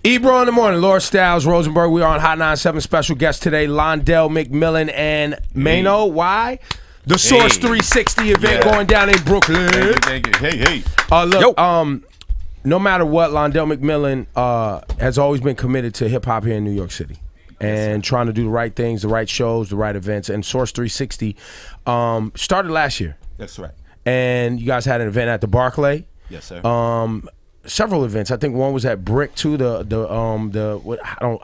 Ebro in the morning, Laura Styles, Rosenberg. We are on Hot 97. Special guest today, Londell McMillian and Maino. Why? The Source 360 event going down in Brooklyn. Thank you. Hey. Look, no matter what, Londell McMillian has always been committed to hip hop here in New York City and trying to do the right things, the right shows, the right events. And Source 360 started last year. That's right. And you guys had an event at the Barclay. Yes, sir. Several events. I think one was at Brick too. I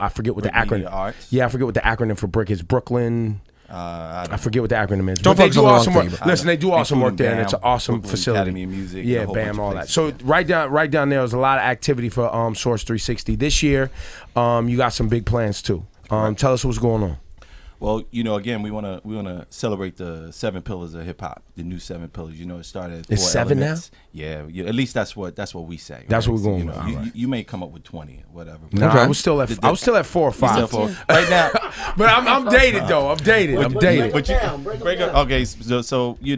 forget what the acronym. Arts. Yeah, I forget what the acronym for Brick is. Brooklyn. I forget what the acronym is. Don't but they do awesome work. thing, Listen, they do awesome work there, and it's an awesome Brooklyn facility. Academy of Music, yeah, BAM, all that. So right down there was a lot of activity for Source 360 this year. You got some big plans too. Tell us what's going on. Well, again, we wanna celebrate the 7 pillars of hip hop, the new 7 pillars. It started. At 4 It's 7 elements. Yeah. At least that's what we say. That's right? what we're going with. You, you may come up with 20, whatever. No, I was still at 4 or 5 right now. But I'm dated though. I'm dated. Okay, so you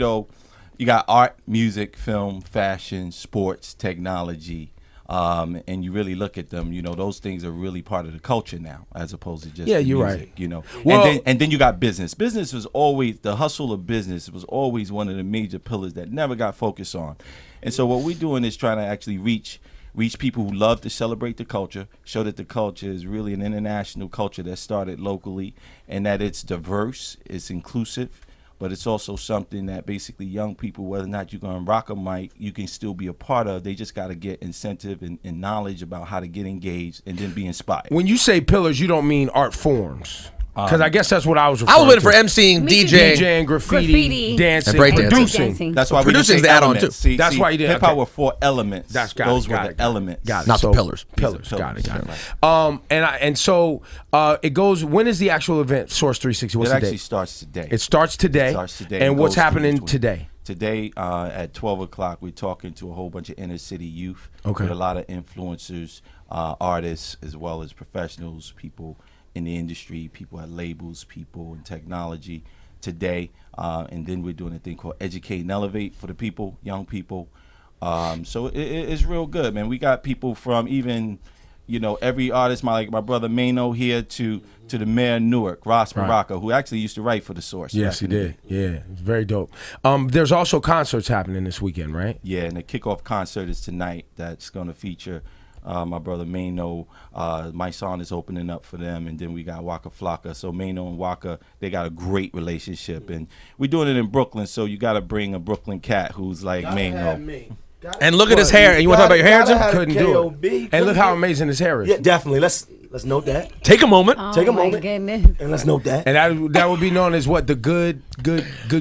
got art, music, film, fashion, sports, technology. And you really look at them, those things are really part of the culture now, as opposed to just you're music, right. Well, and then you got business. Business was always the hustle of business was always one of the major pillars that never got focused on. And so what we're doing is trying to actually reach people who love to celebrate the culture, show that the culture is really an international culture that started locally, and that it's diverse, it's inclusive. But it's also something that basically young people, whether or not you're going to rock a mic, you can still be a part of. They just got to get incentive and knowledge about how to get engaged and then be inspired. When you say pillars, you don't mean art forms. Because I guess that's what I was referring to. I was waiting for MCing, DJing, graffiti, dancing, and producing. That's why producing's the add-on too. That's why you did. Hip hop were 4 elements. Those were the elements. Got it. Not the pillars. Pillars. Got it. So it goes. When is the actual event? Source 360. What's the date? It actually starts today. It starts today. And what's happening today? Today at 12 o'clock, we're talking to a whole bunch of inner city youth with a lot of influencers, artists, as well as professionals, people in the industry, people at labels, people in technology today. And then we're doing a thing called Educate and Elevate for the people, young people. So it's real good, man. We got people from even, every artist, my brother Maino here to the mayor of Newark, Ross Baraka, who actually used to write for The Source. Yes, he did. Yeah, it's very dope. There's also concerts happening this weekend, right? Yeah, and the kickoff concert is tonight. That's going to feature my brother Maino. My son is opening up for them, and then we got Waka Flocka. So Maino and Waka, they got a great relationship, and we're doing it in Brooklyn. So you got to bring a Brooklyn cat who's like Maino. And look at his hair. And you want to talk about your hair, Jim? Couldn't do it. And look how amazing his hair is. Yeah, definitely. Let's note that. Take a moment. Take a moment. Goodness. And let's note that. And that would be known as what? The good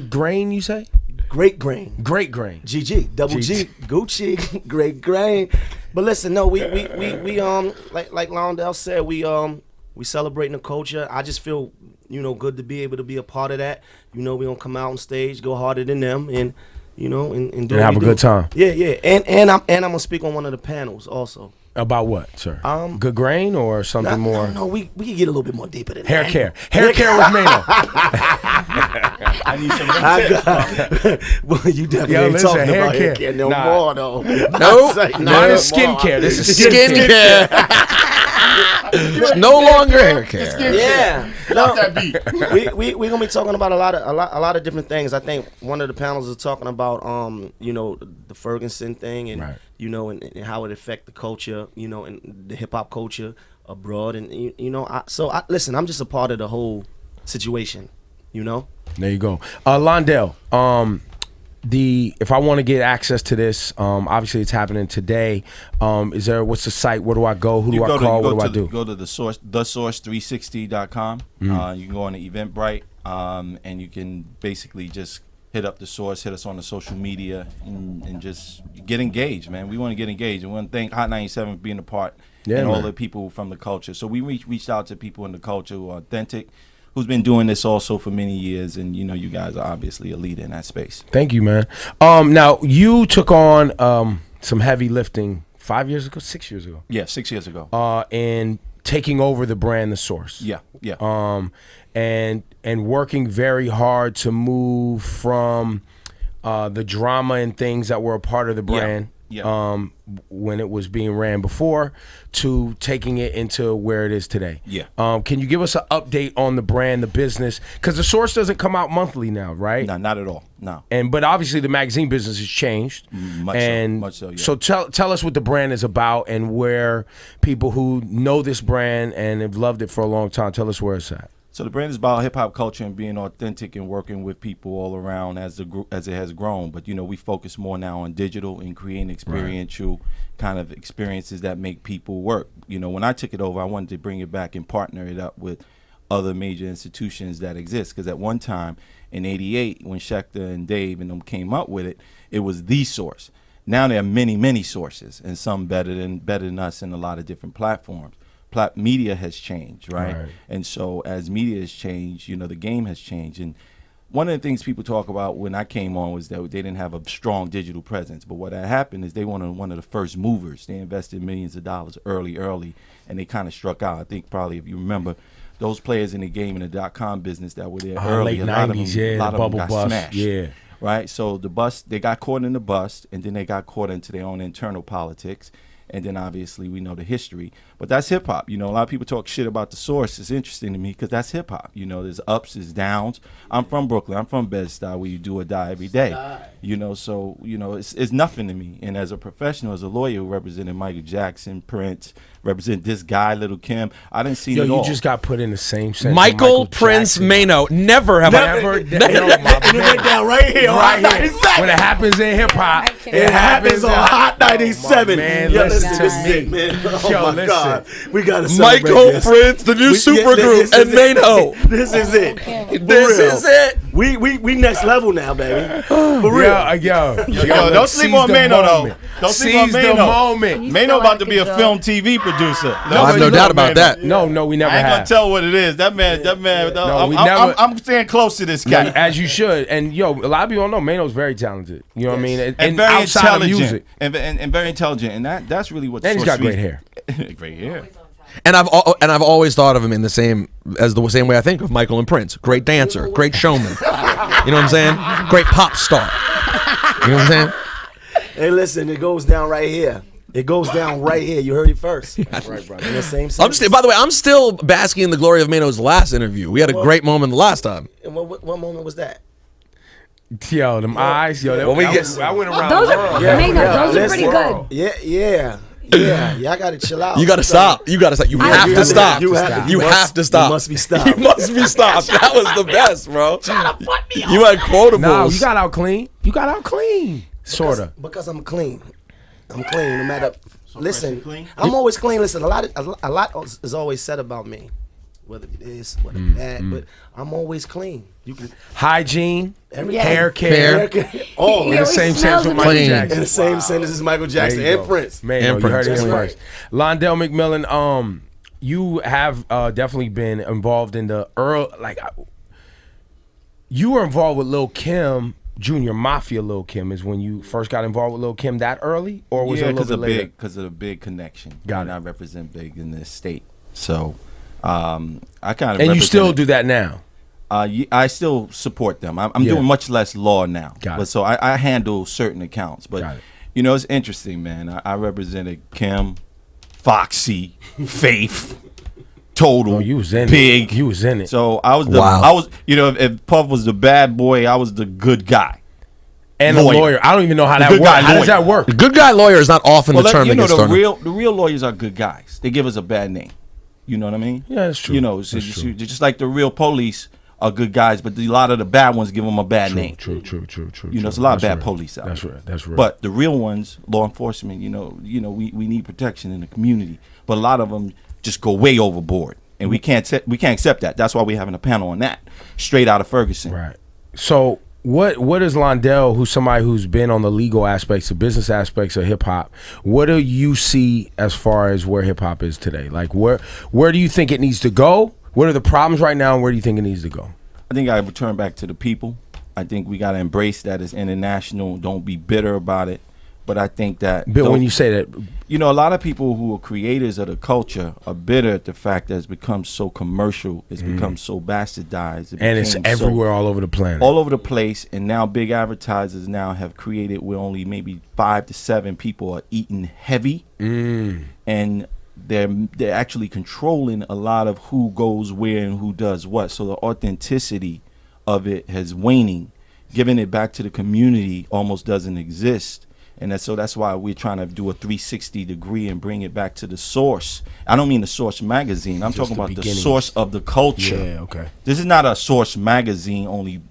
grain, you say? Great grain. Great grain. GG. Double G. Gucci. Great grain. But listen, no, we like Londell said, we celebrating the culture. I just feel, good to be able to be a part of that. We gonna come out on stage, go harder than them, and and do and have a good time. Yeah. And I'm gonna speak on one of the panels also. About what, sir? Good grain or something more? No, we can get a little bit more deeper than hair that. care. Hair care with Maino. I need some Well, you definitely ain't talking about hair care no more, though. Mine is skin care. This is skin care. It's no longer hair care. Yeah. No, we gonna be talking about a lot of different things. I think one of the panels is talking about the Ferguson thing and and how it affect the culture, and the hip hop culture abroad, and listen, I'm just a part of the whole situation, There you go. Londell, if I want to get access to this, obviously it's happening today. What's the site? Where do I go? Who do I call? What do I do? Go to thesource360.com. You can go on the Eventbrite, and you can basically just hit up The Source, hit us on the social media, and just get engaged, man. We want to get engaged. And we want to thank Hot 97 for being a part and all the people from the culture. So we reached out to people in the culture who are authentic, who's been doing this also for many years, and you guys are obviously a leader in that space. Thank you, man. Now you took on some heavy lifting 6 years ago. Yeah, 6 years ago. And taking over the brand, The Source. Yeah. And working very hard to move from the drama and things that were a part of the brand when it was being ran before to taking it into where it is today. Yeah. Can you give us an update on the brand, the business? Because the Source doesn't come out monthly now, right? No, not at all. No. But obviously the magazine business has changed. Much so, yeah. So tell us what the brand is about and where people who know this brand and have loved it for a long time, tell us where it's at. So the brand is about hip hop culture and being authentic and working with people all around as it has grown. But we focus more now on digital and creating experiential kind of experiences that make people work. When I took it over, I wanted to bring it back and partner it up with other major institutions that exist. Because at one time in '88, when Schecter and Dave and them came up with it, it was the source. Now there are many sources, and some better than us in a lot of different platforms. Media has changed, right? And so as media has changed, the game has changed. And one of the things people talk about when I came on was that they didn't have a strong digital presence. But what had happened is they were one of the first movers. They invested millions of dollars early, and they kind of struck out. I think probably if you remember, those players in the game in the .com business that were there early, late 90s, a lot of them got bust, smashed. Right? So the bust, they got caught in the bust, and then they got caught into their own internal politics. And then obviously we know the history, but that's hip hop. A lot of people talk shit about the Source. It's interesting to me because that's hip hop. There's ups, there's downs. I'm from Brooklyn. I'm from Bed-Stuy, where you do or die every day. So it's nothing to me. And as a professional, as a lawyer who represented Michael Jackson, Prince, represent this guy, Little Kim, I didn't see it all. You just got put in the same sentence. Michael Prince Maino. Never have I ever. It went down right here. Right here. When it happens in hip hop, it happens on Hot 97. Man, listen to me. Man. Oh Yo, my listen. God. We got to celebrate Michael this. Prince, the new supergroup, and Maino. This is it. This is it. We next level now, baby. For real. Yo, don't sleep on Maino, though. Don't sleep on Seize the moment. Maino about to be a film TV producer. I have no doubt about that. No, we never I ain't have. gonna tell what it is. That man. I'm staying close to this guy. As you should. And a lot of people don't know Maino's very talented. You know what I mean? And very outside of music. And very intelligent. And that's really what. And he's got great hair. Great hair. And I've always thought of him in the same way I think of Michael and Prince. Great dancer, great showman. You know what I'm saying? Great pop star. You know what I'm saying? Hey, listen, it goes down right here. It goes down right here. You heard it first. Right, brother. In the same sentence. By the way, I'm still basking in the glory of Maino's last interview. We had a great moment the last time. And what moment was that? Yo, them eyes. Yo, I went around those the world. Those are pretty good. Yeah. I gotta chill out. You gotta stop. You have to stop. You have to stop. You must be stopped. You must be stopped. That was the best, bro. You had quotables. No, you got out clean. Sorta. Because I'm clean. I'm clean no matter. Listen, clean? I'm always clean. Listen, a lot is always said about me, whether it is, whether that, but I'm always clean. You can hygiene, Yeah. hair care. All In the same sense with Michael Jackson. in the same sentence as Michael Jackson and Prince. Man, you heard it That's here right. first. Londell McMillian, you have definitely been involved in the you were involved with Lil' Kim. Junior Mafia Lil' Kim is when you first got involved with Lil' Kim that early, or was it a little bit later? Because of the big connection. Got it. I represent big in this state, so I kind of. And you still do that now. I still support them. I'm doing much less law now. Got it. So I handle certain accounts. But it's interesting, man. I represented Kim, Foxy, Faith, Total. Oh, you was in Big. it. You was in it. So I was if Puff was the bad boy, I was the good guy. And a lawyer. I don't even know how that works. How does that work? The good guy lawyer is not often the term that gets thrown. The real lawyers are good guys. They give us a bad name. You know what I mean? Yeah, that's true. Just like the real police are good guys, but a lot of the bad ones give them a bad name. True. There's a lot of bad police out there. That's right. But the real ones, law enforcement, we need protection in the community. But a lot of them just go way overboard, and we can't accept that. That's why we're having a panel on that, straight out of Ferguson. Right. So what is Londell, who's somebody who's been on the legal aspects, the business aspects of hip hop? What do you see as far as where hip hop is today? Like where do you think it needs to go? What are the problems right now, and where do you think it needs to go? I think I return back to the people. I think we got to embrace that as international. Don't be bitter about it. but I think that But when you say that, you know, a lot of people who are creators of the culture are bitter at the fact that it's become so commercial, it's become so bastardized, and it's everywhere, all over the planet, all over the place. And now big advertisers now have created where only maybe 5 to 7 people are eating heavy, and they're actually controlling a lot of who goes where and who does what. So the authenticity of it has waning. Giving it back to the community almost doesn't exist. And that's why we're trying to do a 360 degree and bring it back to the source. I don't mean the Source magazine. I'm talking about the source of the culture. Yeah, okay. This is not a Source magazine only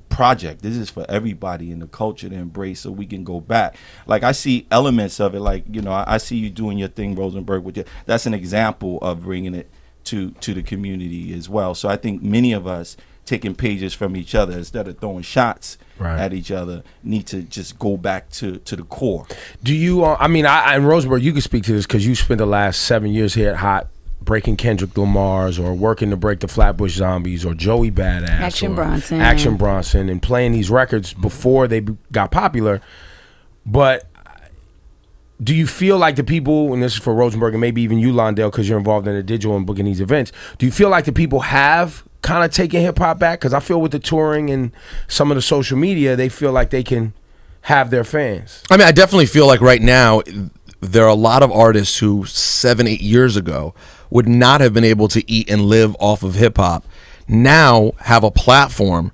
project. This is for everybody in the culture to embrace, so we can go back. Like, I see elements of it, like, you know, I see you doing your thing, Rosenberg, with that's an example of bringing it to the community as well. So I think many of us taking pages from each other instead of throwing shots at each other need to just go back to the core. Do you I mean, and Rosenberg, you can speak to this because you spent the last 7 years here at Hot breaking Kendrick Lamar's, or working to break the Flatbush Zombies, or Joey Badass, Action Bronson, and playing these records before they got popular. But do you feel like the people, and this is for Rosenberg and maybe even you, Londell, because you're involved in the digital and booking these events, do you feel like the people have kind of taken hip-hop back? Because I feel with the touring and some of the social media, they feel like they can have their fans. I mean, I definitely feel like right now there are a lot of artists who 7-8 years ago would not have been able to eat and live off of hip-hop, now have a platform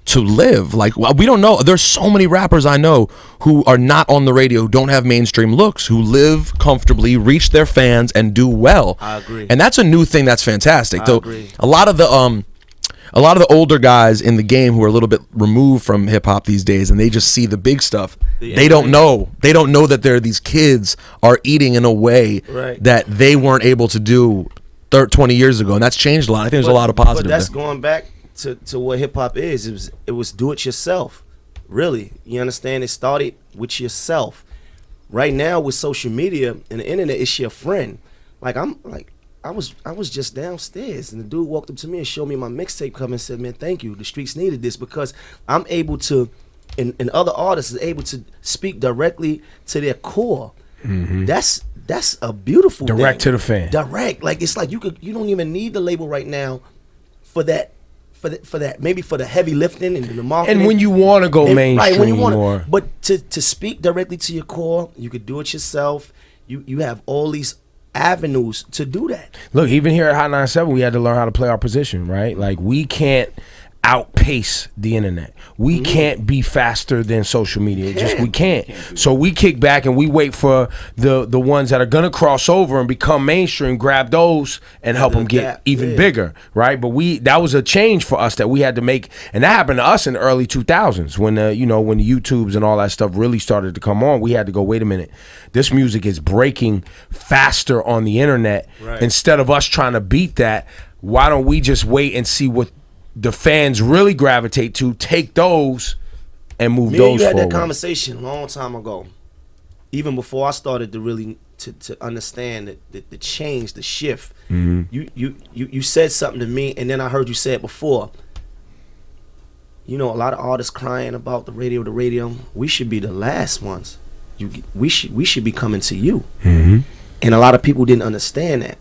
to live. Like, we don't know. There's so many rappers I know who are not on the radio, who don't have mainstream looks, who live comfortably, reach their fans, and do well. I agree. And that's a new thing that's fantastic. I agree. A lot of the older guys in the game who are a little bit removed from hip hop these days, and they just see the big stuff. They don't know that these kids are eating in a way that they weren't able to do 20 years ago, and that's changed a lot. I think there's a lot of positive. But that's going back to what hip hop is. It was do it yourself. Really, you understand? It started with yourself. Right now with social media and the internet, it's your friend. I was just downstairs, and the dude walked up to me and showed me my mixtape cover and said, "Man, thank you. The streets needed this," because I'm able to, and other artists are able to speak directly to their core. That's a beautiful direct thing. To the fan. Direct, like it's like you don't even need the label right now for that. For that, maybe for the heavy lifting and the marketing. And when you want to go mainstream, when you want more. But to speak directly to your core, you could do it yourself. You have all these avenues to do that. Look, even here at Hot 97, we had to learn how to play our position, right? Like, we can't outpace the internet. We can't be faster than social media. We can't. So we kick back and we wait for the ones that are gonna cross over and become mainstream, grab those and help them get even bigger, right? But that was a change for us that we had to make, and that happened to us in the early 2000s when the YouTubes and all that stuff really started to come on. We had to go, wait a minute, this music is breaking faster on the internet. Instead of us trying to beat that, why don't we just wait and see what the fans really gravitate to, take those and move those forward. You had that conversation a long time ago, even before I started to really to understand the change, the shift. You said something to me, and then I heard you say it before. You know, a lot of artists crying about the radio. We should be the last ones. We should be coming to you. And a lot of people didn't understand that.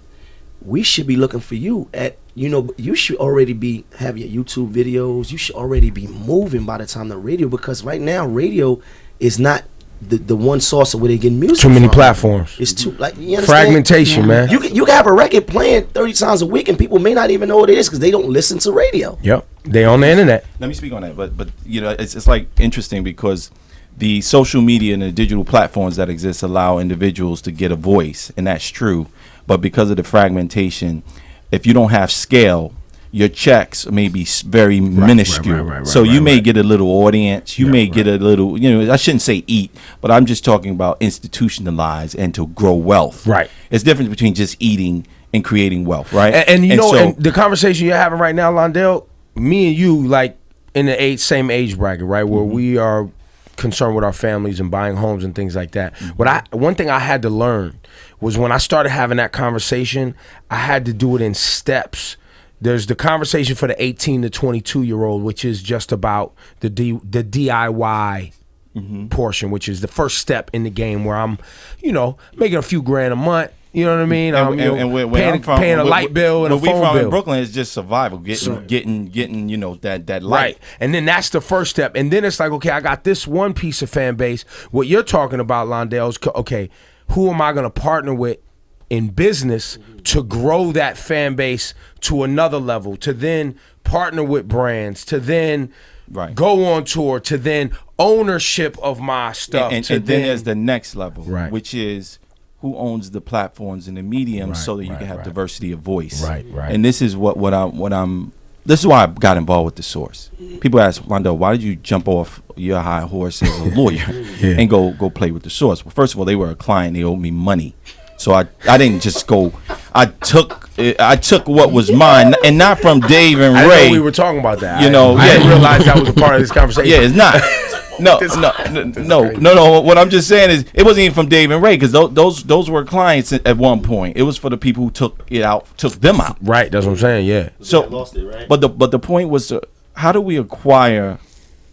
We should be looking for you you should already have your YouTube videos. You should already be moving by the time the radio, because right now radio is not the one source of where they get music. Too many platforms. It's too, like, you understand? Fragmentation, man. You can have a record playing 30 times a week and people may not even know what it is because they don't listen to radio. Yep, they on the internet. Let me speak on that, but you know, it's like interesting because the social media and the digital platforms that exist allow individuals to get a voice, and that's true. But because of the fragmentation, if you don't have scale, your checks may be very minuscule. So you may get a little audience. You may get a little, I shouldn't say eat, but I'm just talking about institutionalize and to grow wealth. Right. It's different between just eating and creating wealth, right? And the conversation you're having right now, Londell, me and you, like, in the same age bracket, right, where we are concerned with our families and buying homes and things like that. One thing I had to learn was when I started having that conversation, I had to do it in steps. There's the conversation for the 18 to 22 year old, which is just about the DIY portion, which is the first step in the game where I'm, making a few grand a month. You know what I mean? Paying a light bill and a phone bill. In Brooklyn is just survival, getting that light. Right, and then that's the first step, and then it's like, okay, I got this one piece of fan base. What you're talking about, Londell, is okay. Who am I going to partner with in business to grow that fan base to another level? To then partner with brands, to then go on tour, to then ownership of my stuff, and then there's the next level, which is who owns the platforms and the mediums, so that you can have diversity of voice. Right. And this is this is why I got involved with The Source. People ask, Londell, why did you jump off your high horse as a lawyer and go play with The Source? Well, first of all, they were a client; they owed me money, so I didn't just go. I took what was mine, and not from Dave and Ray. I know we were talking about that. I didn't realize that was a part of this conversation. Yeah, it's not. No. What I'm just saying is, it wasn't even from Dave and Ray, because those were clients at one point. It was for the people who took them out. Right. That's what I'm saying. Yeah. So, lost it, right? But the point was, how do we acquire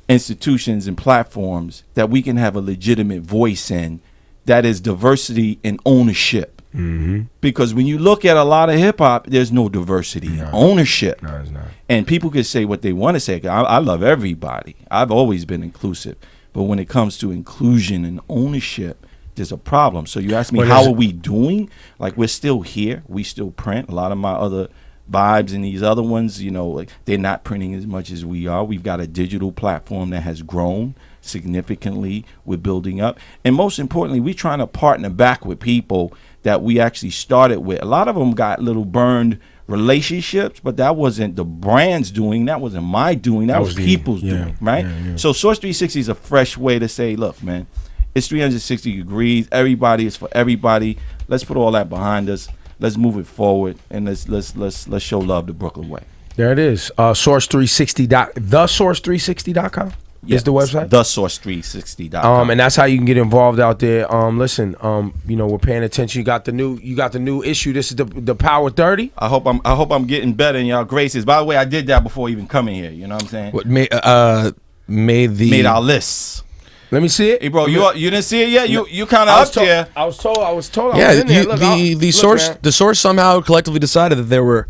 institutions and platforms that we can have a legitimate voice in, that is diversity and ownership? Because when you look at a lot of hip hop, there's no diversity in ownership. No, it's not. And people can say what they want to say. I love everybody. I've always been inclusive. But when it comes to inclusion and ownership, there's a problem. So you ask me, how are we doing? Like, we're still here. We still print. A lot of my other vibes and these other ones, like, they're not printing as much as we are. We've got a digital platform that has grown significantly. We're building up. And most importantly, we're trying to partner back with people that we actually started with. A lot of them got little burned relationships, but that wasn't the brand's doing. That wasn't my doing. That was people's doing, right? Yeah. So Source 360 is a fresh way to say, look, man, it's 360 degrees. Everybody is for everybody. Let's put all that behind us. Let's move it forward, and let's show love the Brooklyn way. There it is. Source360. TheSource360.com. Is the website TheSource360.com. And that's how you can get involved out there. Listen, we're paying attention. You got the new issue. This is the Power 30. I hope I'm getting better in y'all graces. By the way, I did that before even coming here. You know what I'm saying? What made our lists. Let me see it. Hey, bro, you didn't see it yet? You kind of up there. I was told. Yeah, the Source somehow collectively decided that there were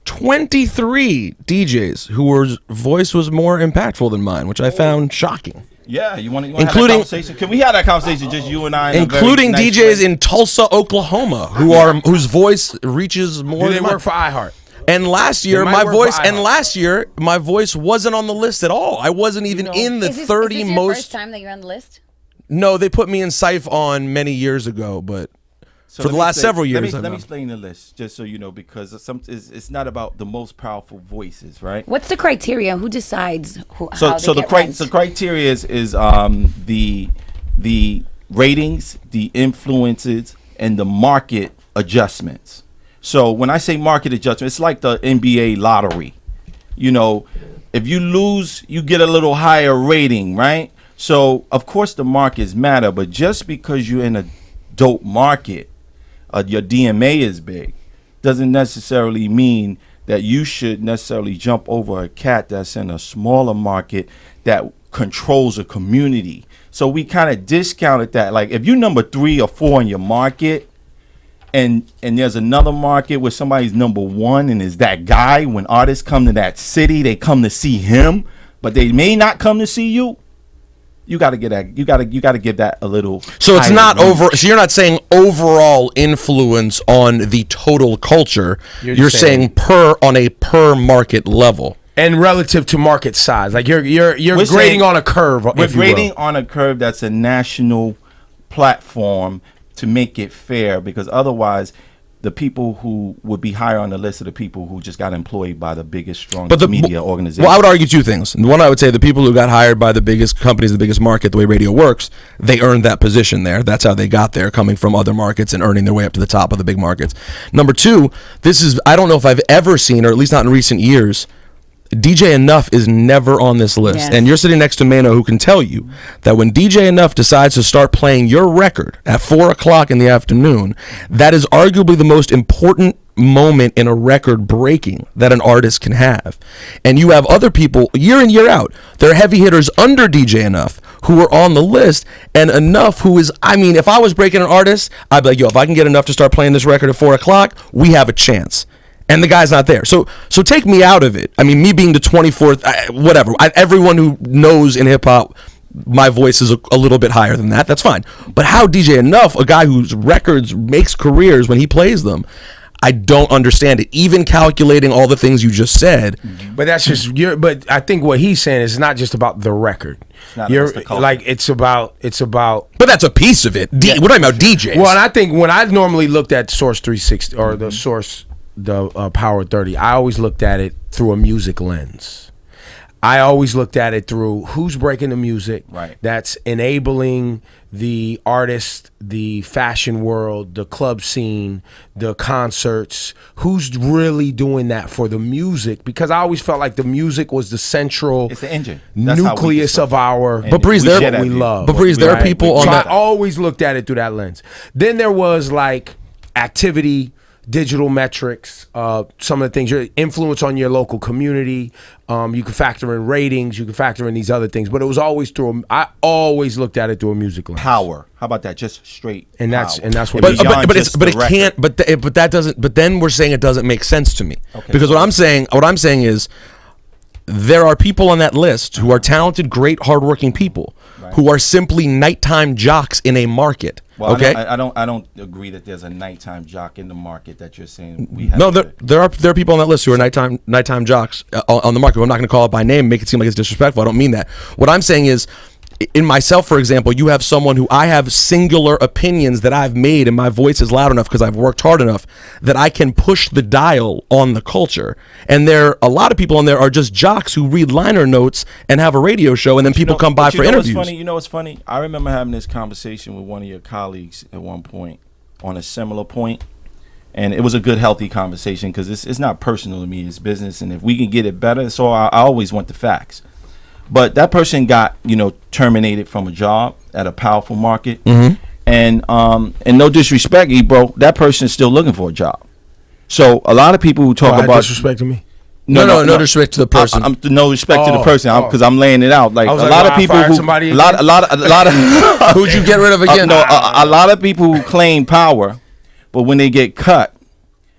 23 DJs whose voice was more impactful than mine, which I found shocking. Yeah, you want to have that conversation? Can we have that conversation, just you and I? Including DJs in Tulsa, Oklahoma, whose voice reaches more. They work for iHeart. And last year, my voice wasn't on the list at all. I wasn't even in the 30 is this most. Your first time that you're on the list? No, they put me in Syph on many years ago, but. So for the last several years. Let me explain the list, just so you know, because it's not about the most powerful voices, right? What's the criteria? Who decides how the criteria is the ratings, the influences, and the market adjustments. So when I say market adjustment, it's like the NBA lottery. If you lose, you get a little higher rating, right? So of course the markets matter, but just because you're in a dope market, your DMA is big, doesn't necessarily mean that you should necessarily jump over a cat that's in a smaller market that controls a community. So we kind of discounted that. Like, if you're number 3 or 4 in your market, and there's another market where somebody's number 1 and is that guy, when artists come to that city, they come to see him, but they may not come to see you. You got to get that. You got to give that a little. So it's not over. So you're not saying overall influence on the total culture. You're saying on a per market level and relative to market size. Like you're grading on a curve. We're grading on a curve that's a national platform to make it fair, because otherwise, the people who would be higher on the list are the people who just got employed by the biggest, strongest media organization. Well, I would argue two things. One, I would say the people who got hired by the biggest companies, the biggest market, the way radio works, they earned that position there. That's how they got there, coming from other markets and earning their way up to the top of the big markets. Number two, I don't know if I've ever seen, or at least not in recent years, DJ Enough is never on this list. Yes. And you're sitting next to Maino, who can tell you that when DJ Enough decides to start playing your record at 4 o'clock in the afternoon, that is arguably the most important moment in a record breaking that an artist can have. And you have other people year in, year out, they're heavy hitters under DJ Enough, who are on the list, and enough who is, I mean, if I was breaking an artist, I'd be like, yo, if I can get enough to start playing this record at 4 o'clock, we have a chance. And the guy's not there. So take me out of it. I mean, me being the 24th, whatever. Everyone who knows in hip hop, my voice is a little bit higher than that. That's fine. But how DJ Enough, a guy whose records makes careers when he plays them, I don't understand it. Even calculating all the things you just said. But that's just but I think what he's saying is not just about the record. It's about But that's a piece of it. We're talking about DJs. Well, and I think when I normally looked at Source 360 or the Source Power 30, I always looked at it through a music lens. I always looked at it through who's breaking the music that's enabling the artist, the fashion world, the club scene, the concerts. Who's really doing that for the music? Because I always felt like the music was the central it's the engine. nucleus of our But Breeze, there are people on so that. I always looked at it through that lens. Then there was like activity, digital metrics, some of the things, your influence on your local community. You can factor in ratings, you can factor in these other things, but it was always I always looked at it through a music lens. Power. How about that? Just straight. And that's what. But then we're saying it doesn't make sense to me because what I'm saying is there are people on that list who are talented, great, hardworking people who are simply nighttime jocks in a market. Well, okay, I don't agree that there's a nighttime jock in the market that you're saying we have. No, there are people on that list who are nighttime jocks on the market. I'm not going to call it by name, make it seem like it's disrespectful. I don't mean that. What I'm saying is, in myself, for example, you have someone who I have singular opinions that I've made, and my voice is loud enough because I've worked hard enough that I can push the dial on the culture. And a lot of people on there are just jocks who read liner notes and have a radio show, and then people come by for interviews. You know what's funny? I remember having this conversation with one of your colleagues at one point on a similar point, and it was a good, healthy conversation because it's not personal to me, it's business, and if we can get it better, so I always want the facts. But that person got, terminated from a job at a powerful market. And no disrespect, Ebro, that person is still looking for a job. So a lot of people who talk about disrespecting me. No disrespect to the person. No respect to the person because I'm laying it out. Like a lot of people who a lot of who'd you get rid of again? A lot of people who claim power, but when they get cut,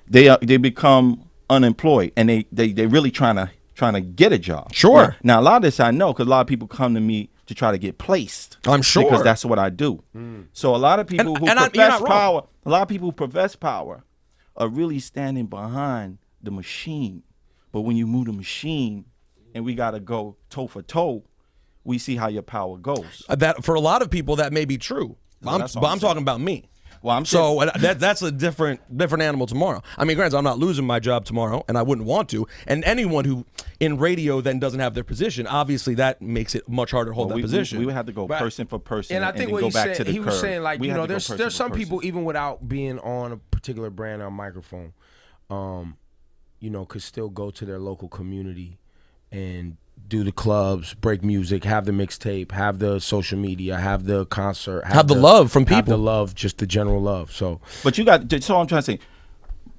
they become unemployed, and they really trying to get a job. Sure. Now a lot of this I know because a lot of people come to me to try to get placed. I'm sure because that's what I do. So a lot of people who profess power are really standing behind the machine. But when you move the machine and we got to go toe for toe, we see how your power goes. That for a lot of people that may be true. I'm talking about me. Well, that's a different animal tomorrow. I mean, granted, I'm not losing my job tomorrow, and I wouldn't want to. And anyone who in radio then doesn't have their position, obviously that makes it much harder to hold that position. We would have to go person for person, and I think what go back to the he was curve. saying, like, there's some people even without being on a particular brand or microphone, could still go to their local community and do the clubs, break music, have the mixtape, have the social media, have the concert, have the love from people, have the love, just the general love. So, but so I'm trying to say,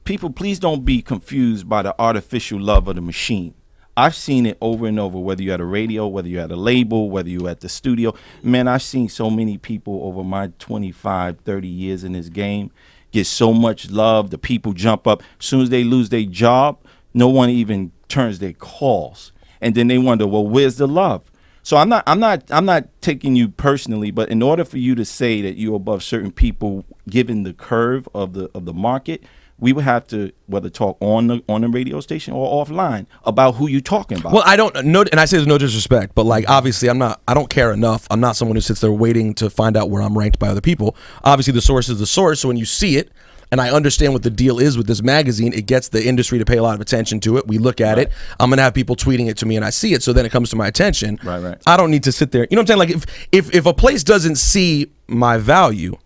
people, please don't be confused by the artificial love of the machine. I've seen it over and over, whether you're at a radio, whether you're at a label, whether you're at the studio. Man, I've seen so many people over my 25, 30 years in this game get so much love. The people jump up. As soon as they lose their job, no one even turns their calls. And then they wonder, well, where's the love? So I'm not taking you personally, but in order for you to say that you're above certain people, given the curve of the market, we would have to whether talk on the radio station or offline about who you're talking about. Well, I don't know, and I say there's no disrespect, but like obviously I don't care enough. I'm not someone who sits there waiting to find out where I'm ranked by other people. Obviously the source is the source, so when you see it, and I understand what the deal is with this magazine, it gets the industry to pay a lot of attention to it. We look at it. I'm gonna have people tweeting it to me, and I see it. So then it comes to my attention. Right. I don't need to sit there. You know what I'm saying? Like if a place doesn't see my value,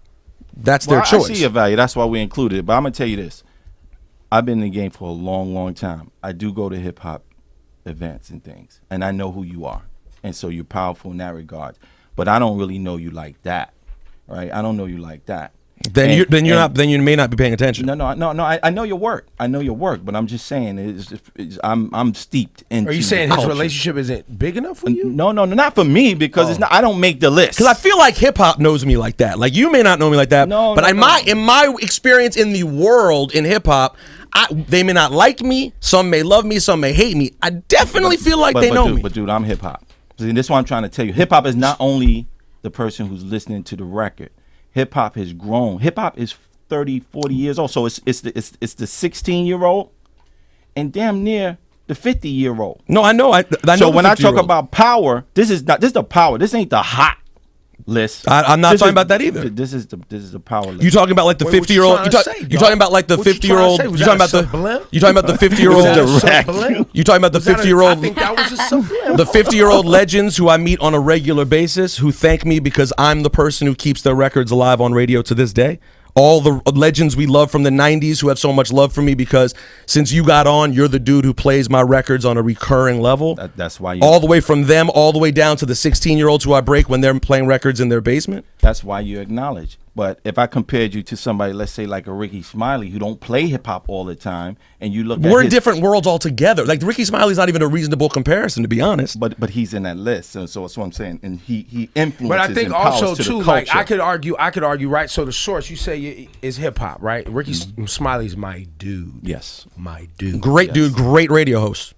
that's their choice. I see your value. That's why we included it. But I'm gonna tell you this: I've been in the game for a long, long time. I do go to hip hop events and things, and I know who you are, and so you're powerful in that regard. But I don't really know you like that, right? I don't know you like that. Then you may not be paying attention. No. I know your work. I know your work, but I'm just saying, I'm steeped into. Are you saying the his culture. relationship isn't big enough for you? No, not for me because it's not. I don't make the list. Because I feel like hip hop knows me like that. Like you may not know me like that. But in my experience in the world in hip hop, they may not like me. Some may love me. Some may hate me. I definitely feel like they know me. But dude, I'm hip hop. See, this is what I'm trying to tell you. Hip hop is not only the person who's listening to the record. Hip hop has grown. Hip hop is 30, 40 years old. So it's the 16-year-old and damn near the 50-year-old. No, I know. I know. So when I talk about power, this is the power. This ain't the hot list. I'm not talking about that either. This is the power list. You talking about like the 50-year-old? You talking about like the 50-year-old? You talking about the 50-year-old? You talking about the 50-year-old? I think that was a sublime. The 50-year-old legends who I meet on a regular basis who thank me because I'm the person who keeps their records alive on radio to this day. All the legends we love from the 90s who have so much love for me because since you got on, you're the dude who plays my records on a recurring level. That's why all the way from them all the way down to the 16-year-olds who I break when they're playing records in their basement. That's why you acknowledge. But if I compared you to somebody, let's say like a Ricky Smiley, who don't play hip hop all the time, and you look, we're in different worlds altogether. Like Ricky Smiley's not even a reasonable comparison, to be honest. But he's in that list, so that's what I'm saying, and he influences. But I think also too, the like I could argue, right. So the source you say is hip hop, right? Ricky Smiley's my dude. Yes, my dude. Great dude, great radio host.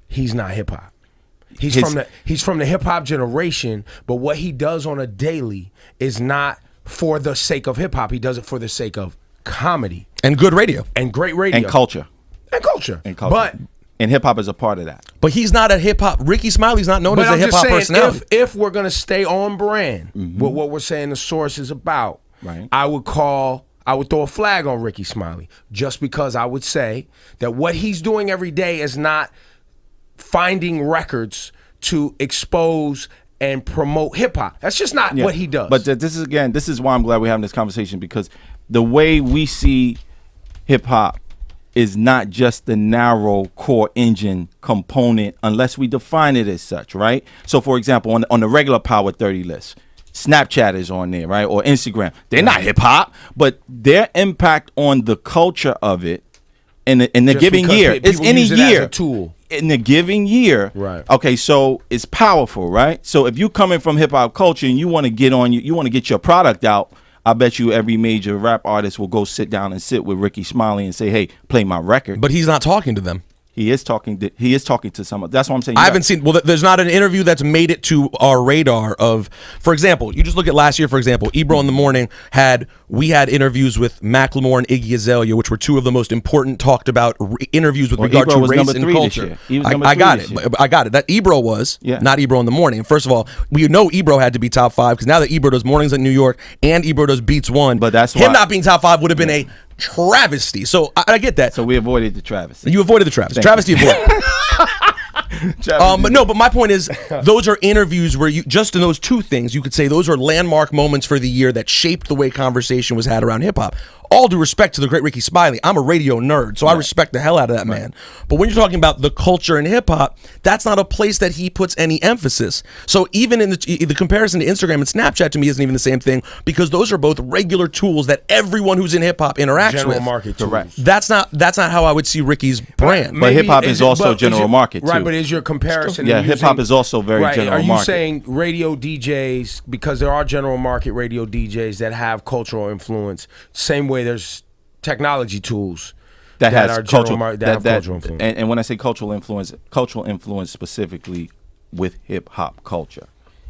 He's not hip hop. He's from the hip hop generation, but what he does on a daily is not for the sake of hip hop. He does it for the sake of comedy and good radio and great radio and culture. But hip hop is a part of that. But he's not a hip hop. Ricky Smiley's not known as a hip hop personality. If we're gonna stay on brand with what we're saying the source is about, right? I would throw a flag on Ricky Smiley just because I would say that what he's doing every day is not finding records to expose and promote hip hop. That's just not what he does. But this is why I'm glad we're having this conversation, because the way we see hip hop is not just the narrow core engine component unless we define it as such, right? So for example, on the regular Power 30 list, Snapchat is on there, right? Or Instagram. They're not hip hop, but their impact on the culture of it in the given year, it's any year. As a tool. In the given year, right? Okay, so it's powerful, right? So if you coming from hip hop culture and you want to get on, you want to get your product out, I bet you every major rap artist will go sit down and sit with Ricky Smiley and say, "Hey, play my record." But he's not talking to them. He is talking to someone. That's what I'm saying. I haven't seen. Well, there's not an interview that's made it to our radar of, for example, you just look at last year. For example, Ebro in the Morning we had interviews with Macklemore and Iggy Azalea, which were two of the most important talked about interviews with regard to race and culture. I got it. That Ebro was not Ebro in the Morning. And first of all, we know Ebro had to be top 5 because now that Ebro does Mornings in New York and Ebro does Beats One, but that's him not being top 5 would have been a travesty. So I get that. So we avoided the travesty. You avoided the travesty. Travesty avoided. But my point is, those are interviews where you just in those two things, you could say those are landmark moments for the year that shaped the way conversation was had around hip hop. All due respect to the great Ricky Smiley, I'm a radio nerd, so I respect the hell out of that man. But when you're talking about the culture in hip hop, that's not a place that he puts any emphasis. So even in the comparison to Instagram and Snapchat to me isn't even the same thing, because those are both regular tools that everyone who's in hip hop interacts with. General market tools. That's not how I would see Ricky's brand. But hip hop is also general market too. Right, but is your comparison? Yeah, hip hop is also very general market. Are you saying radio DJs, because there are general market radio DJs that have cultural influence, same way there's technology tools that are cultural influence? And when I say cultural influence specifically with hip hop culture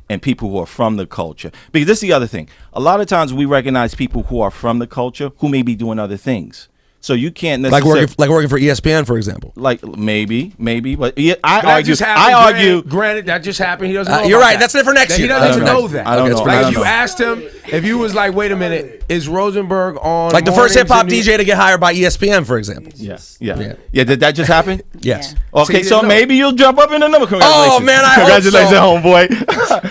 and people who are from the culture. Because this is the other thing. A lot of times we recognize people who are from the culture who may be doing other things. So you can't necessarily like working for ESPN, for example. Like maybe, but I argue. Granted, that just happened. He doesn't know. You're right. That. That's it for next year. He doesn't even know that. I don't know. Like if you asked him, if you was like, "Wait a minute, is Rosenberg on?" Like the first hip hop DJ to get hired by ESPN, for example. Yes. Yeah. Did that just happen? Yes. Okay, so maybe you'll jump up in a number. Oh man, congratulations, homeboy.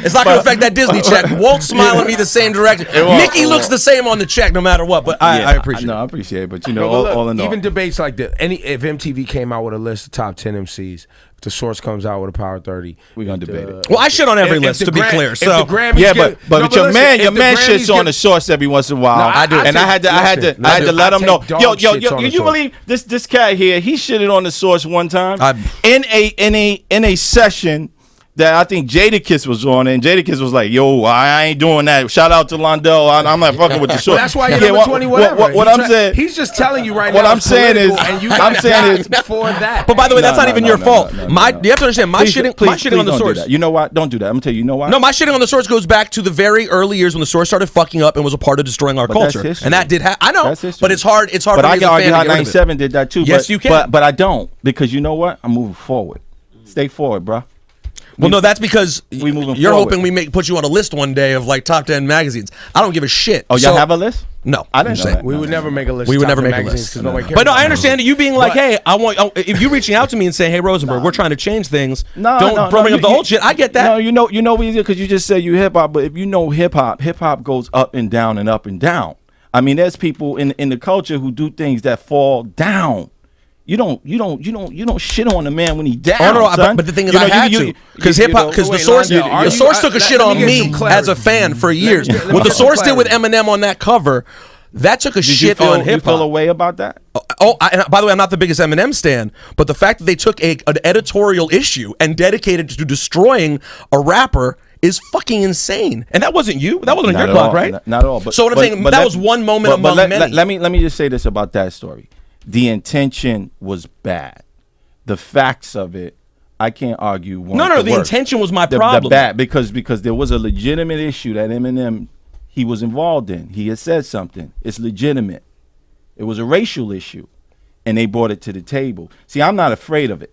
It's not going to affect that Disney check. Won't smile at me the same direction. Mickey looks the same on the check no matter what. But I appreciate it. No, I appreciate it. But you know, all in all, even debates like if MTV came out with a list of top 10 MCs, the Source comes out with a Power 30. We're gonna debate it. Well, I shit on every list, to be clear. So yeah, but your man shits on the Source every once in a while. No, I do, and I had to let him know. Yo, you believe this cat here? He shitted on the Source one time in a session that I think Jadakiss was on, and Jadakiss was like, "Yo, I ain't doing that." Shout out to Londell. I'm not fucking with the Source. Well, that's why you're number 20. Whatever. What I'm saying, he's just telling you right what now. I'm saying is, and you for that. But by the way, that's not even your fault. You have to understand, my shitting on the Source. You know what? Don't do that. I'm gonna tell you. You know why? No, my shitting on the Source goes back to the very early years when the Source started fucking up and was a part of destroying our culture. And that did happen. I know, but it's hard. It's hard. But for I me can as a argue fan how to get rid of it. 97 did that too. Yes, you can. But I don't, because you know what? I'm moving forward. Stay forward, bro. Well, no, that's because we moving you're forward. hoping we put you on a list one day of like top 10 magazines. I don't give a shit. Oh, y'all have a list? No, I didn't know that. We would never make a list. We would never of make a magazines list. because But no, I understand you being like, hey, if you reaching out to me and saying, hey, Rosenberg, we're trying to change things. Don't bring up the old shit. I get that. No, you know easier because you just said you hip hop. But if you know hip hop goes up and down and up and down. I mean, there's people in the culture who do things that fall down. You don't shit on the man when he down. Oh no, son. but the thing is, I had to because hip hop, because the Source took a shit on me as a fan for years. What the Source did with Eminem on that cover, that took a shit on hip hop. You feel a way about that? And by the way, I'm not the biggest Eminem stan, but the fact that they took an editorial issue and dedicated to destroying a rapper is fucking insane. And that wasn't you. That wasn't on your clock, right? Not at all. But, so what I'm saying, that was one moment among many. Let me just say this about that story. The intention was bad. The facts of it, I can't argue. No, the intention was my problem. The bad because there was a legitimate issue that Eminem he was involved in. He had said something. It's legitimate. It was a racial issue, and they brought it to the table. See, I'm not afraid of it.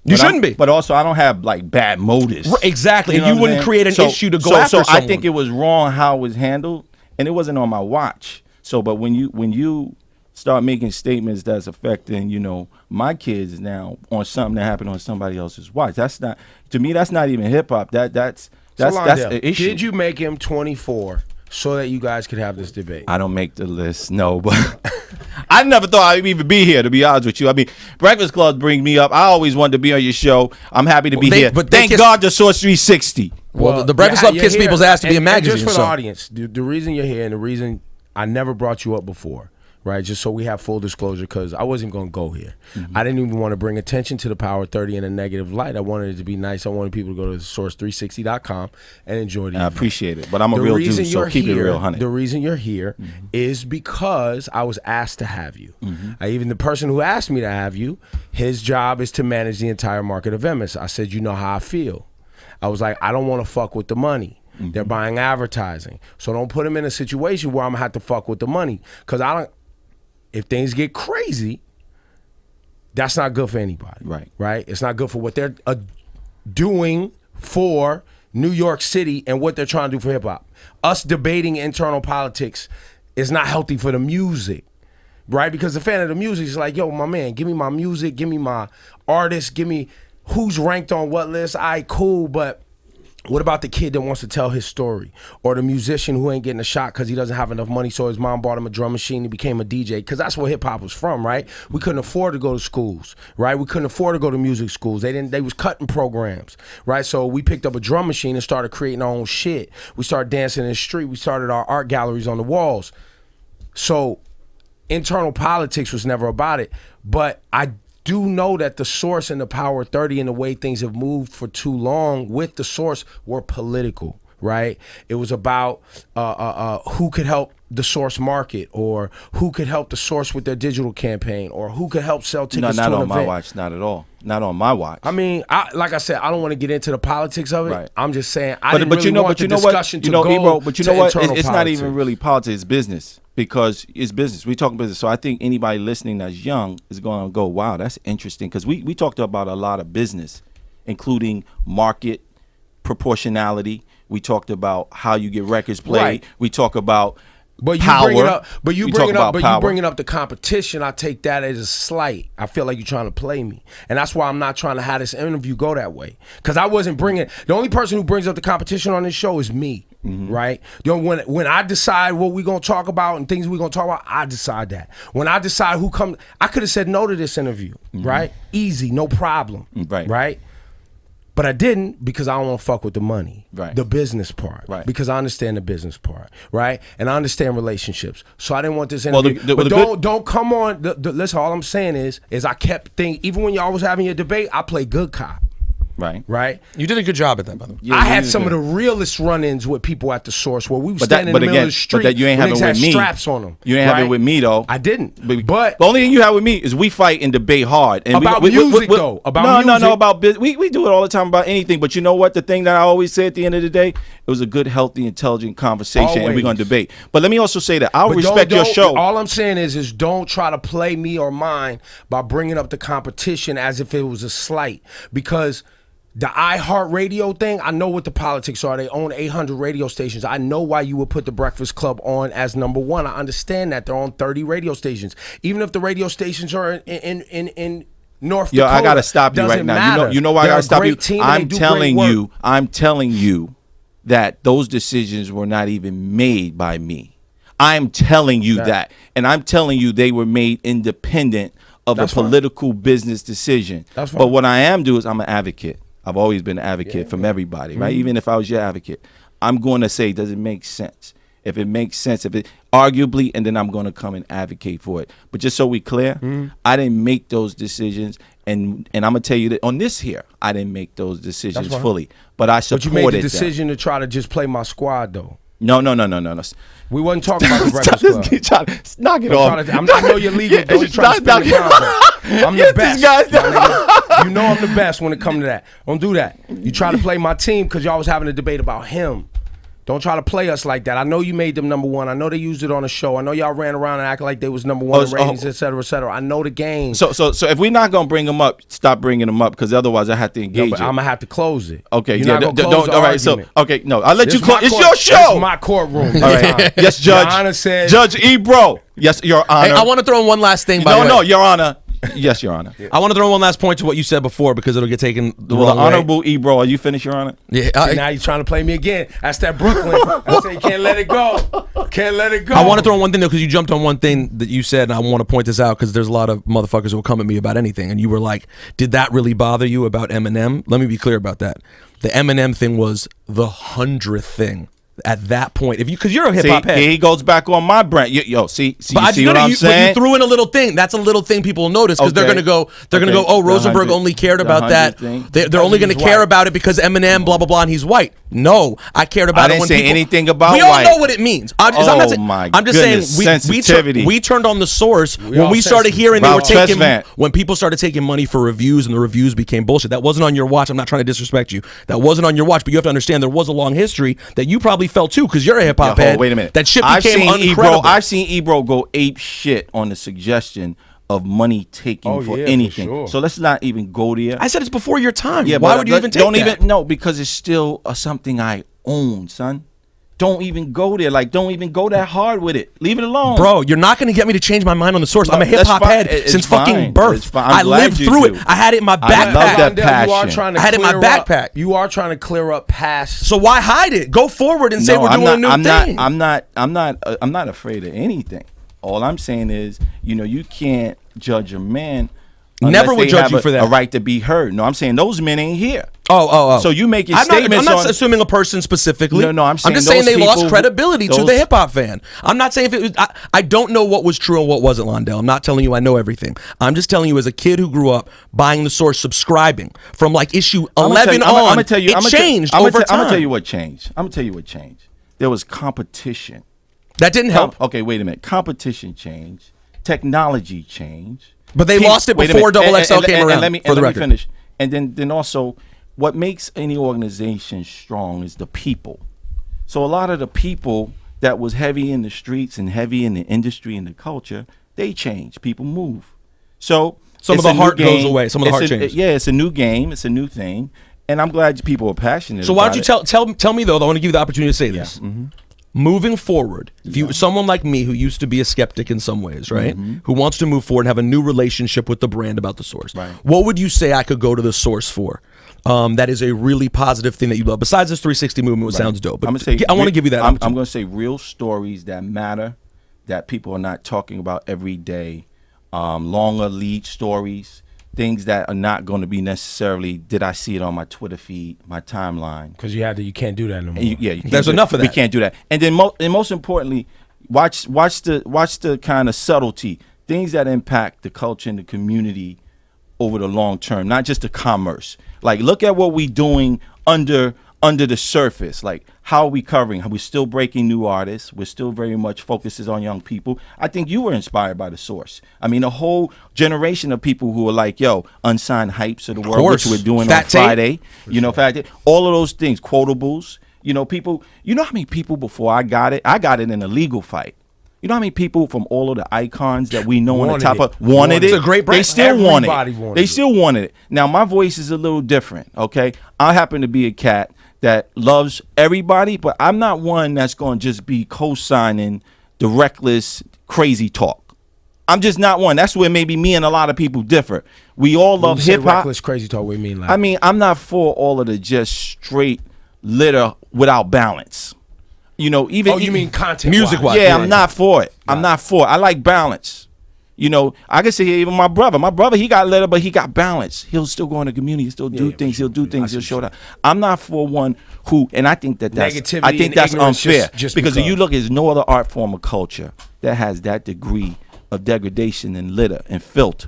You shouldn't be. But also, I don't have like bad motives. Exactly. And you wouldn't create an issue to go after someone. So I think it was wrong how it was handled, and it wasn't on my watch. So, but when you start making statements that's affecting, my kids now on something that happened on somebody else's watch, that's not, to me, that's not even hip hop. That's an issue. Did you make him 24 so that you guys could have this debate? I don't make the list, no, but I never thought I'd even be here, to be honest with you. I mean, Breakfast Club bring me up. I always wanted to be on your show. I'm happy to be here. But thank God the Source 360. Well, the Breakfast Club kissed people's ass to be a magazine. Just for the audience, the reason you're here and the reason I never brought you up before, right? Just so we have full disclosure, because I wasn't going to go here. I didn't even want to bring attention to the Power 30 in a negative light. I wanted it to be nice. I wanted people to go to source360.com and enjoy the event. I appreciate it, but I'm a real dude, so keep it real, honey. The reason you're here is because I was asked to have you. Even the person who asked me to have you, his job is to manage the entire market of MS. I said, you know how I feel. I was like, I don't want to fuck with the money. They're buying advertising. So don't put them in a situation where I'm going to have to fuck with the money. Because if things get crazy, that's not good for anybody. Right? It's not good for what they're doing for New York City and what they're trying to do for hip hop. Us debating internal politics is not healthy for the music. Right? Because the fan of the music is like, yo, my man, give me my music, give me my artist, give me who's ranked on what list. All right, cool, but what about the kid that wants to tell his story? Or the musician who ain't getting a shot because he doesn't have enough money, so his mom bought him a drum machine, he became a DJ, because that's where hip-hop was from, right? We couldn't afford to go to schools, right? We couldn't afford to go to music schools. They was cutting programs, right? So we picked up a drum machine and started creating our own shit. We started dancing in the street. We started our art galleries on the walls. So internal politics was never about it, but I do know that the Source and the Power 30 and the way things have moved for too long with the Source were political, right? It was about who could help the Source market, or who could help the Source with their digital campaign, or who could help sell tickets to an event. Not on my watch, not at all. Not on my watch. I mean, like I said, I don't want to get into the politics of it. Right. I'm just saying I didn't really want the discussion to go Ebro, but you know what? It's politics. not even really politics, it's business. Because it's business. We talking business. So I think anybody listening that's young is going to go, wow, that's interesting. Because we talked about a lot of business, including market proportionality. We talked about how you get records played. Right. We talk about power. You bringing up the competition. I take that as a slight. I feel like you're trying to play me, and that's why I'm not trying to have this interview go that way. Because I wasn't bringing. The only person who brings up the competition on this show is me. Right? When I decide what we're gonna talk about and things we're gonna talk about, I decide that. When I decide who comes, I could have said no to this interview, right? Easy, no problem. Right? But I didn't because I don't want to fuck with the money, Right. the business part, Right. because I understand the business part, right? And I understand relationships. So I didn't want this Well, interview. the But don't come on. Listen, all I'm saying is I kept thinking, even when y'all was having your debate, I played good cop, Right. right? You did a good job at that, by the way. Yeah, I you had did some of good. the realest run-ins with people at the source where we were But that- standing but in the middle again- of the street. but that you ain't when having niggas with had me. straps on them. You ain't having right? with me though. I didn't. But the only thing you have with me is we fight and debate hard. And About music, though. About no, music. about business. We do it all the time about anything. But you know what? The thing that I always say at the end of the day, it was a good, healthy, intelligent conversation, and Always. we're gonna debate. But let me also say that I'll But respect your show. All I'm saying is don't try to play me or mine by bringing up the competition as if it was a slight. Because the iHeartRadio thing, I know what the politics are. They own 800 radio stations. I know why you would put the Breakfast Club on as number one. I understand that. They're on 30 radio stations. Even if the radio stations are in North Yo, Dakota, I gotta stop you right doesn't now. matter. You know why I They're gotta a stop you? great team and they I'm do telling great you work. that those decisions were not even made by me. I'm telling you that. And I'm telling you they were made independent of That's a fine. political business decision. That's fine. But what I am doing is I'm an advocate. I've always been an advocate from everybody, right? Even if I was your advocate, I'm going to say, does it make sense? If it makes sense, if it arguably, and then I'm going to come and advocate for it. But just so we clear, I didn't make those decisions, and I'm gonna tell you that on this here, I didn't make those decisions fine. fully, but I But supported you made the them. decision to try to just play my squad, though. No. We wasn't talking about the Breakfast Club. Keep trying to knock it Don't off. try to- I know you're legal. Don't Just try to knock spin the it off. convo. I'm the Get best. this guy my nigga. You know I'm the best when it comes to that. Don't do that. You try to play my team because y'all was having a debate about him. Don't try to play us like that. I know you made them number one. I know they used it on a show. I know y'all ran around and acted like they was number one in ratings, et cetera, et cetera. I know the game. So if we're not gonna bring them up, stop bringing them up, because otherwise I have to No, engage but it. I'm gonna have to close it. Okay, You're yeah, not gonna don't. close the All right, so argument. okay, no, I'll let This you my close. It's court- your This show. is my courtroom. All right, yes, Judge. Your Honor said, Judge Ebro. Yes, Your Honor. Hey, I want to throw in one last thing. By the way. No, Your Honor. Yes, Your Honor. I want to throw in one last point to what you said before because it'll get taken the Well, wrong the way. Honorable Ebro, are you finished, Your Honor? Yeah, now you're trying to play me again. That's that Brooklyn. I say you can't let it go. Can't let it go. I want to throw in one thing though, because you jumped on one thing that you said, and I want to point this out because there's a lot of motherfuckers who will come at me about anything, and you were like, "Did that really bother you about Eminem?" Let me be clear about that. The Eminem thing was the 100th thing at that point. If you, because you're a hip hop head. He goes back on my brand. Yo, see But what I'm when saying? you threw in a little thing, that's a little thing people will notice because they're Okay. gonna go, Okay. oh, The Rosenberg 100 only cared the about that. 100 thing. They're only gonna he's care white. about it because Eminem, blah blah blah, and he's white. No, I cared about I it didn't when say people, anything about we all white. know what it means. I'm not saying, my I'm just goodness, saying sensitivity. we turned on the source when all we started sensitive. hearing they were About Chess taking Van. when people started taking money for reviews and the reviews became bullshit. That wasn't on your watch. I'm not trying to disrespect you. That wasn't on your watch, but you have to understand there was a long history that you probably felt too because you're a hip hop Yo, head. wait a minute. That shit I've became seen uncredible. I've seen Ebro go ape shit on the suggestion of money taking Oh, for yeah, for anything. sure. So let's not even go there. I said it's before your time. Yeah, Why but would you even take don't that? even no, because it's still something I own, son. Don't even go there. Like, don't even go that hard with it. Leave it alone. Bro, you're not going to get me to change my mind on the source. I'm a That's hip hop fine. head It's since fine. fucking birth. It's fine. I'm I glad lived you through do. it. I had it in my I love backpack. that You are passion. trying to I had it in my clear up- backpack. You are trying to clear up past. So why hide it? Go forward and say we're doing a new thing. I'm not afraid of anything. All I'm saying is, you can't judge a man. Never unless would they judge have you for that. A right to be heard. No, I'm saying those men ain't here. Oh. So you making I'm statements not on- assuming a person specifically. No, I'm saying just saying those they lost people- credibility to those- the hip hop fan. I'm not saying if it was. I don't know what was true and what wasn't, Londell. I'm not telling you I know everything. I'm just telling you as a kid who grew up buying the source, subscribing from like issue 11 I'm on. gonna tell you, it changed I'm over time. I'm gonna tell you what changed. I'm gonna tell you what changed. There was competition. That didn't help. Okay, wait a minute. Competition changed. Technology changed. But they lost it Wait a before minute. Double XL came around, And let me for the let me record. finish. And then also, what makes any organization strong is the people. So a lot of the people that was heavy in the streets and heavy in the industry and the culture, they change. People move. So Some of it's the a new heart goes game. away. Some of the It's heart a- changes. Yeah, it's a new game. It's a new thing. And I'm glad people are passionate. So why about don't you it. tell me though? I want to give you the opportunity to say this. Mm-hmm. Moving forward, if you someone like me who used to be a skeptic in some ways, right? Mm-hmm. Who wants to move forward and have a new relationship with the brand about the source. Right. What would you say I could go to the source for? That is a really positive thing that you love. Besides this 360 movement, which sounds dope. But I'm gonna say I want to give you that. I'm opportunity. going to say real stories that matter, that people are not talking about every day. Longer lead stories things that are not going to be necessarily, did I see it on my Twitter feed, my timeline? Because you can't do that no more. You can't There's enough of that. We can't do that. And then most importantly, watch the kind of subtlety, things that impact the culture and the community over the long term, not just the commerce. Like, look at what we're doing under the surface. Like, how are we covering? How we're still breaking new artists. We're still very much focuses on young people. I think you were inspired by The Source. I mean, a whole generation of people who were like, yo, unsigned hypes of the world, which we're doing on Friday. You know, Fat Tape. All of those things, quotables. You know, people, you know how many people before I got it in a legal fight. You know how many people from all of the icons that we know on the top of wanted it? It's a great brand. They still want it. They it. still wanted it. Now, my voice is a little different, okay? I happen to be a cat that loves everybody, but I'm not one that's going to just be co-signing the reckless, crazy talk. I'm just not one. That's where maybe me and a lot of people differ. We all love hip-hop. Reckless, crazy talk, we mean like. I mean, I'm not for all of the just straight litter without balance. You know, even you mean content music-wise? Yeah, I'm not for it. I'm not for it. I like balance. You know, I can say even my brother, he got letter, but he got balance. He'll still go in the community. He'll still do things. He'll do things. He'll show that. I'm not for one who, and I think that's unfair. Just because if you look, there's no other art form or culture that has that degree of degradation and litter and filth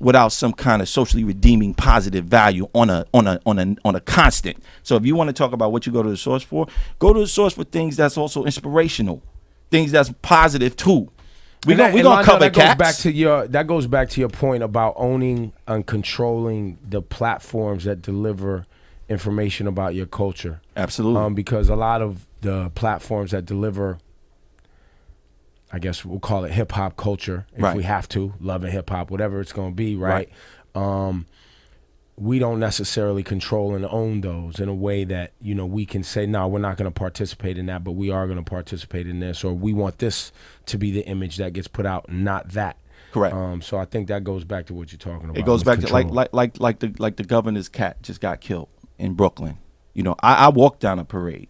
without some kind of socially redeeming positive value on a constant. So if you want to talk about what you go to The Source for, go to The Source for things that's also inspirational, things that's positive too. We're gonna cover cats. That goes back to your point about owning and controlling the platforms that deliver information about your culture. Absolutely. Because a lot of the platforms that deliver, I guess we'll call it hip hop culture, if we have to, love and hip hop, whatever it's going to be, right? We don't necessarily control and own those in a way that, you know, we can say, no, we're not going to participate in that, but we are going to participate in this, or we want this to be the image that gets put out, not that. Correct. So I think that goes back to what you're talking about. It goes back to like the governor's cat just got killed in Brooklyn. You know, I walked down a parade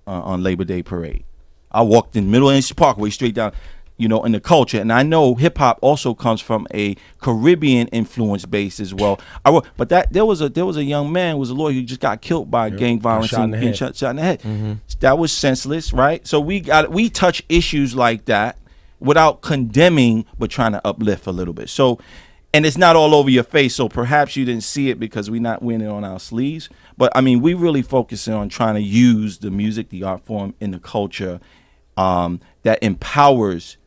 on Labor Day parade. I walked in Middle Inch Parkway straight down, you know, in the culture. And I know hip hop also comes from a Caribbean influence base as well. But there was a young man who was a lawyer who just got killed by gang violence and being shot in the head. Mm-hmm. That was senseless, right? So we touch issues like that without condemning, but trying to uplift a little bit. So, and it's not all over your face. So perhaps you didn't see it because we're not wearing it on our sleeves. But I mean, we really focusing on trying to use the music, the art form, in the culture that empowers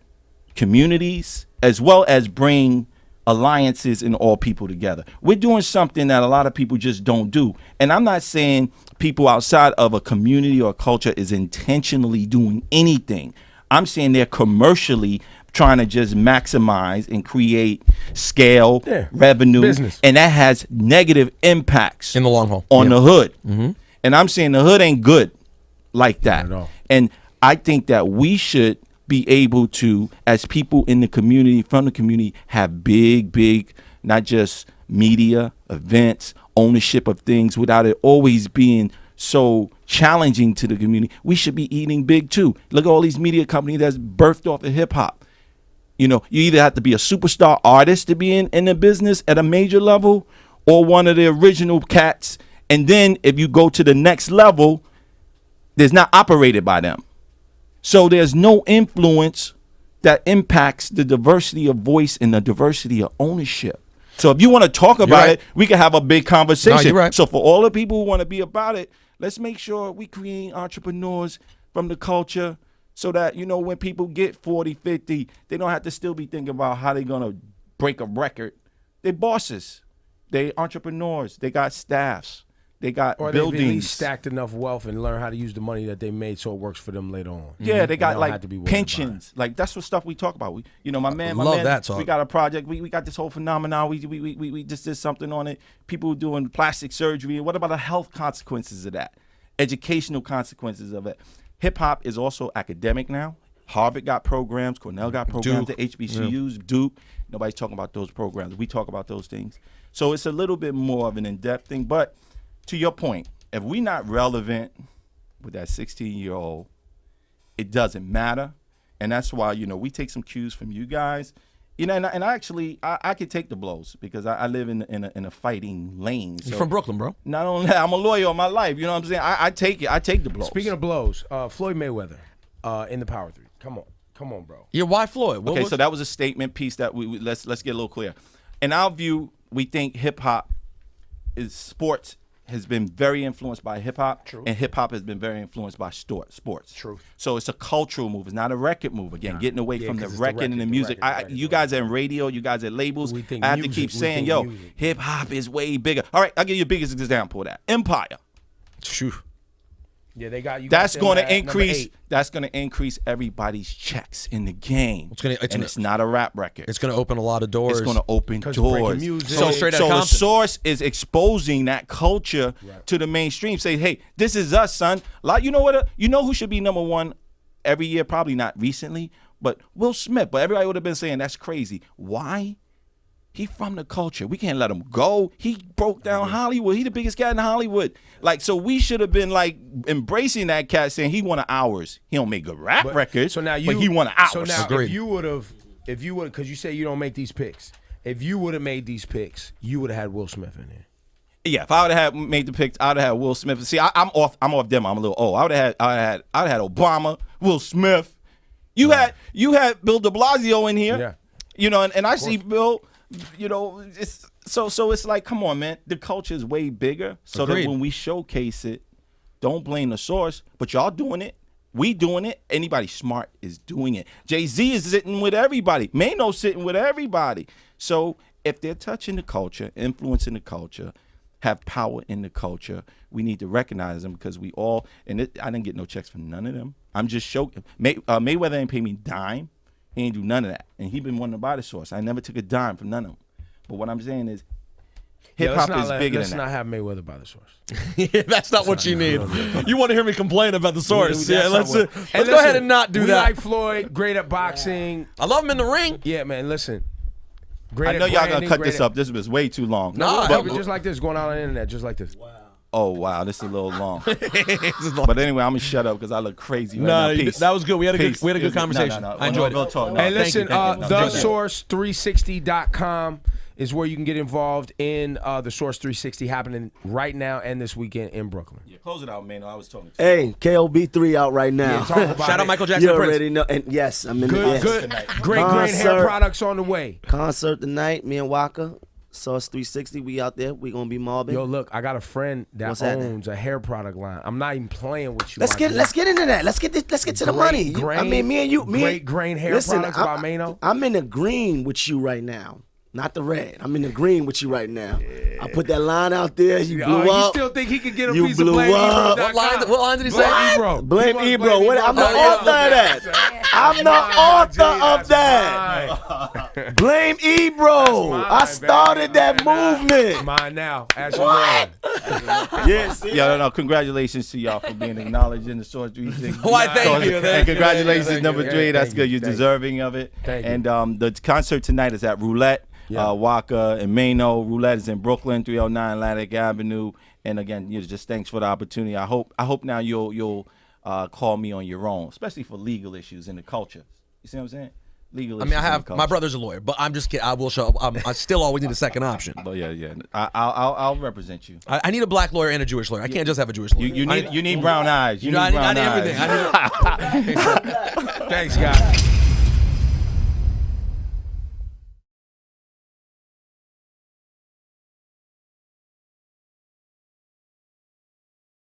communities as well as bring alliances and all people together. We're doing something that a lot of people just don't do. And I'm not saying people outside of a community or a culture is intentionally doing anything. I'm saying they're commercially trying to just maximize and create scale, revenue, business. And that has negative impacts in the long haul on the hood. Mm-hmm. And I'm saying the hood ain't good like that. Not at all. And I think that we should be able to, as people in the community, from the community, have big, not just media, events, ownership of things without it always being so challenging to the community. We should be eating big too. Look at all these media companies that's birthed off of hip hop. You know, you either have to be a superstar artist to be in the business at a major level or one of the original cats. And then if you go to the next level, there's not operated by them. So there's no influence that impacts the diversity of voice and the diversity of ownership. So if you want to talk about it, we can have a big conversation. No, you're right. So for all the people who want to be about it, let's make sure we create entrepreneurs from the culture so that, you know, when people get 40, 50, they don't have to still be thinking about how they're going to break a record. They're bosses. They entrepreneurs. They got staffs. They got buildings. Or they've at least stacked enough wealth and learn how to use the money that they made so it works for them later on. Yeah, they got like pensions. Like that's what stuff we talk about. We, you know, my man, that talk. We got a project. We got this whole phenomenon. We just did something on it. People doing plastic surgery. And what about the health consequences of that? Educational consequences of it. Hip hop is also academic now. Harvard got programs. Cornell got programs. The HBCUs, Duke. Nobody's talking about those programs. We talk about those things. So it's a little bit more of an in-depth thing, but to your point, if we're not relevant with that 16-year-old, it doesn't matter. And that's why, you know, we take some cues from you guys. You know, and I actually I could take the blows because I live in a fighting lane. So You're from Brooklyn, bro. not only that, I'm a lawyer all my life. You know what I'm saying? I take it. I take the blows. Speaking of blows, Floyd Mayweather in the Power 3. Come on, bro. Yeah, why Floyd? Okay, so that was a statement piece that let's get a little clear. In our view, we think hip hop is sports has been very influenced by hip hop, and hip hop has been very influenced by sports. True. So it's a cultural move. It's not a record move. Again, getting away from the 'cause it's record and the music. You guys are in radio. You guys are labels. We think I have to music, keep we saying, think yo, music. hip hop is way bigger. All right, I'll give you the biggest example of that. Empire. Phew. Yeah, they got you. That's going to increase. That's going to increase everybody's checks in the game. It's not a rap record. It's going to open a lot of doors. It's going to open 'Cause breaking doors. music. So, Straight outta so the Compton. source is exposing that culture to the mainstream. Say, hey, this is us, son. Like, you know what? You know who should be number one every year? Probably not recently, but Will Smith. But everybody would have been saying that's crazy. Why? He from the culture. We can't let him go. He broke down Hollywood. He the biggest cat in Hollywood. Like, so we should have been like embracing that cat, saying he one of ours. He don't make good rap records, So now but he one of ours. So now, Agreed. if you would, because you say you don't make these picks. If you would have made these picks, you would have had Will Smith in there. Yeah, if I would have made the picks, I would have had Will Smith. See, I'm off them. I'm a little old. I would have had Obama, Will Smith. You had Bill de Blasio in here. Yeah. You know, and I see Bill. You know, so it's like, come on, man. The culture is way bigger. So Agreed. that when we showcase it, don't blame the source. But y'all doing it. We doing it. Anybody smart is doing it. Jay-Z is sitting with everybody. Maino sitting with everybody. So if they're touching the culture, influencing the culture, have power in the culture, we need to recognize them because we all, I didn't get no checks from none of them. I'm just showing. Mayweather ain't pay me dime. He ain't do none of that. And he been wanting to buy the source. I never took a dime from none of them. But what I'm saying is, hip-hop is bigger Let's than not that. have Mayweather by the source. Yeah, that's not what you need. You want to hear me complain about the source? That's Yeah, not let's what- go ahead and not do we that. like Floyd, great at boxing. I love him in the ring. Yeah, man, listen. Great I know at y'all gonna branding, cut great this at- up. This was way too long. Nah, But just like this, going out on the internet, just like this. Oh, wow. This is a little long. But anyway, I'm going to shut up because I look crazy right now. Peace. that was good. We had a Peace. good conversation. No. I enjoyed Real it. talk. Hey, No, listen, thank you. thesource360.com is where you can get involved in the Source 360 happening right now and this weekend in Brooklyn. Yeah, close it out, man. I was talking to Hey, KOB3 out right now. Yeah, talk about Shout out it. Michael Jackson You and Prince. already know. And yes, I'm in Good, the good. Great hair Concert. products on the way. concert tonight. Me and Waka, Source 360. We out there. We gonna be mobbing. Yo, look, I got a friend that What's that? owns a hair product line. I'm not even playing with you. Let's my get dude. let's get into that. Let's get to the money. I mean, me and you. Great grain hair products by Maino. I'm in the green with you right now. Not the red. I'm in the green with you right now. I put that line out there. You blew You up. still think he could get a You piece of blew blame? up. What line did he say? Blame Ebro. Blame He Ebro. wants I'm the blame author of Ebro. that. I'm the author of that. Blame Ebro. mine, I started that It's movement. mine now. As you know. Yes. Yeah, no. Congratulations to y'all for being acknowledged in the Source 360. Why, thank you. And congratulations, Thank you. number 3. That's Thank good. you. You're Thank you. deserving of it. Thank you. And the concert tonight is at Roulette. Yeah. Waka and Maino. Roulette is in Brooklyn, 309 Atlantic Avenue. And again, just thanks for the opportunity. I hope now you'll call me on your own, especially for legal issues in the culture. You see what I'm saying? Legal I issues. mean, I in the have culture. my brother's a lawyer, but I'm just kidding. I will show up. I still always need a second option. But yeah. I'll represent you. I need a black lawyer and a Jewish lawyer. I can't just have a Jewish lawyer. You need brown eyes. You need I brown need eyes. everything. Thanks, guys.